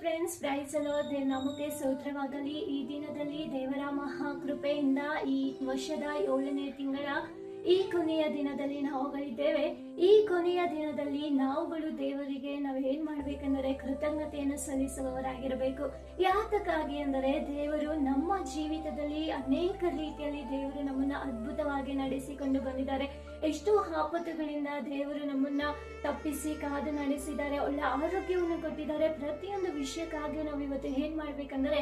Friends, price lord. ನಮಗೆ ಸ್ತೋತ್ರವಾಗಲಿ. ಈ ದಿನದಲ್ಲಿ ದೇವರ ಮಹಾ ಕೃಪೆಯಿಂದ ಈ ವರ್ಷದ 7ನೇ ತಿಂಗಳ ಈ ಕೊನೆಯ ದಿನದಲ್ಲಿ ನಾವುಗಳಿದ್ದೇವೆ. ಈ ಕೊನೆಯ ದಿನದಲ್ಲಿ ನಾವುಗಳು ದೇವರಿಗೆ ನಾವು ಏನ್ ಮಾಡ್ಬೇಕಂದ್ರೆ ಕೃತಜ್ಞತೆಯನ್ನು ಸಲ್ಲಿಸುವವರಾಗಿರಬೇಕು. ಯಾತಕ್ಕಾಗಿ ಅಂದರೆ ದೇವರು ನಮ್ಮ ಜೀವಿತದಲ್ಲಿ ಅನೇಕ ರೀತಿಯಲ್ಲಿ ದೇವರು ನಮ್ಮನ್ನ ಅದ್ಭುತವಾಗಿ ನಡೆಸಿಕೊಂಡು ಬಂದಿದ್ದಾರೆ. ಎಷ್ಟೋ ಆಪತ್ತುಗಳಿಂದ ದೇವರು ನಮ್ಮನ್ನ ತಪ್ಪಿಸಿ ಕಾದು ನಡೆಸಿದ್ದಾರೆ. ಒಳ್ಳೆ ಆರೋಗ್ಯವನ್ನು ಕೊಟ್ಟಿದ್ದಾರೆ. ಪ್ರತಿಯೊಂದು ವಿಷಯಕ್ಕಾಗಿ ನಾವು ಇವತ್ತು ಏನ್ ಮಾಡ್ಬೇಕಂದ್ರೆ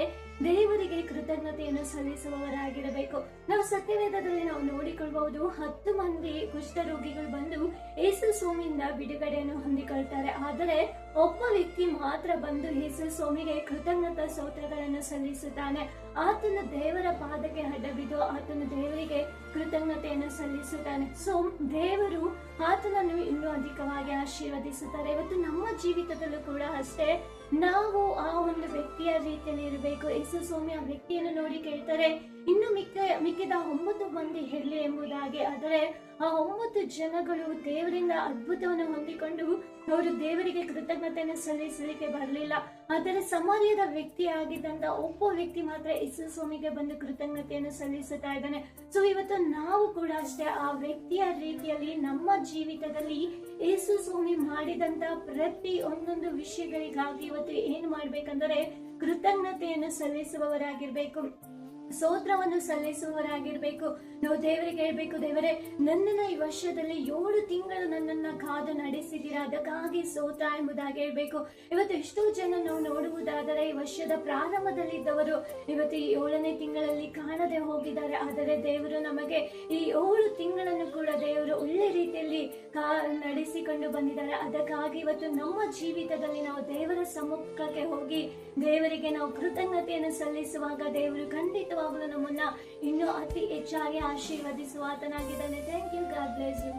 ದೇವರಿಗೆ ಕೃತಜ್ಞತೆಯನ್ನು ಸಲ್ಲಿಸುವವರಾಗಿರಬೇಕು. ನಾವು ಸತ್ಯವೇದದಲ್ಲಿ ನಾವು ನೋಡಿಕೊಳ್ಳಬಹುದು, 10 ಮಂದಿ ಕುಷ್ಠರೋಗಿಗಳು ಬಂದು ಯೇಸು ಸ್ವಾಮಿಯಿಂದ ಬಿಡುಗಡೆಯನ್ನು ಹೊಂದಿಕೊಳ್ತಾರೆ. ಆದರೆ ಒಬ್ಬ ವ್ಯಕ್ತಿ ಮಾತ್ರ ಬಂದು ಯೇಸು ಸ್ವಾಮಿಗೆ ಕೃತಜ್ಞತಾ ಸ್ತೋತ್ರಗಳನ್ನು ಸಲ್ಲಿಸುತ್ತಾನೆ. ಆತನು ದೇವರ ಪಾದಕ್ಕೆ ಅಡ್ಡಬಿದ್ದು ಆತನು ದೇವರಿಗೆ ಕೃತಜ್ಞತೆಯನ್ನು ಸಲ್ಲಿಸುತ್ತಾನೆ. ದೇವರು ಆತನನ್ನು ಇನ್ನೂ ಅಧಿಕವಾಗಿ ಆಶೀರ್ವದಿಸುತ್ತಾರೆ. ಇವತ್ತು ನಮ್ಮ ಜೀವಿತದಲ್ಲೂ ಕೂಡ ಅಷ್ಟೇ, ನಾವು ಆ ಒಂದು ವ್ಯಕ್ತಿಯ ರೀತಿಯಲ್ಲಿ ಇರಬೇಕು. ಯೇಸು ಸ್ವಾಮಿ ಆ ವ್ಯಕ್ತಿಯನ್ನು ನೋಡಿ ಕೇಳ್ತಾರೆ, ಇನ್ನು ಮಿಕ್ಕಿದ 9 ಮಂದಿ ಎಲ್ಲಿ ಎಂಬುದಾಗಿ. ಆದರೆ ಆ 9 ಜನಗಳು ದೇವರಿಂದ ಅದ್ಭುತವನ್ನು ಹೊಂದಿಕೊಂಡು ಅವರು ದೇವರಿಗೆ ಕೃತಜ್ಞತೆಯನ್ನು ಸಲ್ಲಿಸಲಿಕ್ಕೆ ಬರಲಿಲ್ಲ. ಆದರೆ ಸಮಾರ್ಯದ ವ್ಯಕ್ತಿ ಆಗಿದ್ದಂತ ಒಬ್ಬ ವ್ಯಕ್ತಿ ಮಾತ್ರ ಯೇಸು ಸ್ವಾಮಿಗೆ ಬಂದು ಕೃತಜ್ಞತೆಯನ್ನು ಸಲ್ಲಿಸುತ್ತಾ ಇದ್ದಾನೆ. ಸೊ ಇವತ್ತು ನಾವು ಕೂಡ ಅಷ್ಟೇ ಆ ವ್ಯಕ್ತಿಯ ರೀತಿಯಲ್ಲಿ ನಮ್ಮ ಜೀವಿತದಲ್ಲಿ ಯೇಸು ಸ್ವಾಮಿ ಮಾಡಿದಂತ ಪ್ರತಿ ಒಂದೊಂದು ವಿಷಯಗಳಿಗಾಗಿ ಇವತ್ತು ಏನ್ ಮಾಡ್ಬೇಕಂದ್ರೆ ಕೃತಜ್ಞತೆಯನ್ನು ಸಲ್ಲಿಸುವವರಾಗಿರ್ಬೇಕು, ಸ್ತೋತ್ರವನ್ನು ಸಲ್ಲಿಸುವವರಾಗಿರ್ಬೇಕು. ನಾವು ದೇವರಿಗೆ ಹೇಳ್ಬೇಕು, ದೇವರೇ ನನ್ನನ್ನ ಈ ವರ್ಷದಲ್ಲಿ 7 ತಿಂಗಳು ನನ್ನನ್ನ ಕಾದು ನಡೆಸಿದ್ದೀರಾ, ಅದಕ್ಕಾಗಿ ಸ್ತೋತ್ರ ಎಂಬುದಾಗಿ ಹೇಳ್ಬೇಕು. ಇವತ್ತು ಎಷ್ಟೋ ಜನ ನಾವು ನೋಡುವುದಾದರೆ ಈ ವರ್ಷದ ಪ್ರಾರಂಭದಲ್ಲಿದ್ದವರು ಇವತ್ತು ಈ 7ನೇ ತಿಂಗಳಲ್ಲಿ ಕಾಣದೆ ಹೋಗಿದ್ದಾರೆ. ಆದರೆ ದೇವರು ನಮಗೆ ಈ 7 ತಿಂಗಳನ್ನು ಕೂಡ ದೇವರು ಒಳ್ಳೆ ರೀತಿಯಲ್ಲಿ ನಡೆಸಿಕೊಂಡು ಬಂದಿದ್ದಾರೆ. ಅದಕ್ಕಾಗಿ ಇವತ್ತು ನಮ್ಮ ಜೀವಿತದಲ್ಲಿ ನಾವು ದೇವರ ಸಮ್ಮುಖಕ್ಕೆ ಹೋಗಿ ದೇವರಿಗೆ ನಾವು ಕೃತಜ್ಞತೆಯನ್ನು ಸಲ್ಲಿಸುವಾಗ ದೇವರು ಖಂಡಿತವಾಗಲೂ ನಮ್ಮನ್ನ ಇನ್ನೂ ಅತಿ ಹೆಚ್ಚಾಗಿ ಆಶೀರ್ವದಿಸುವ ಆತನಾಗಿದ್ದಾನೆ. Thank you. God bless you.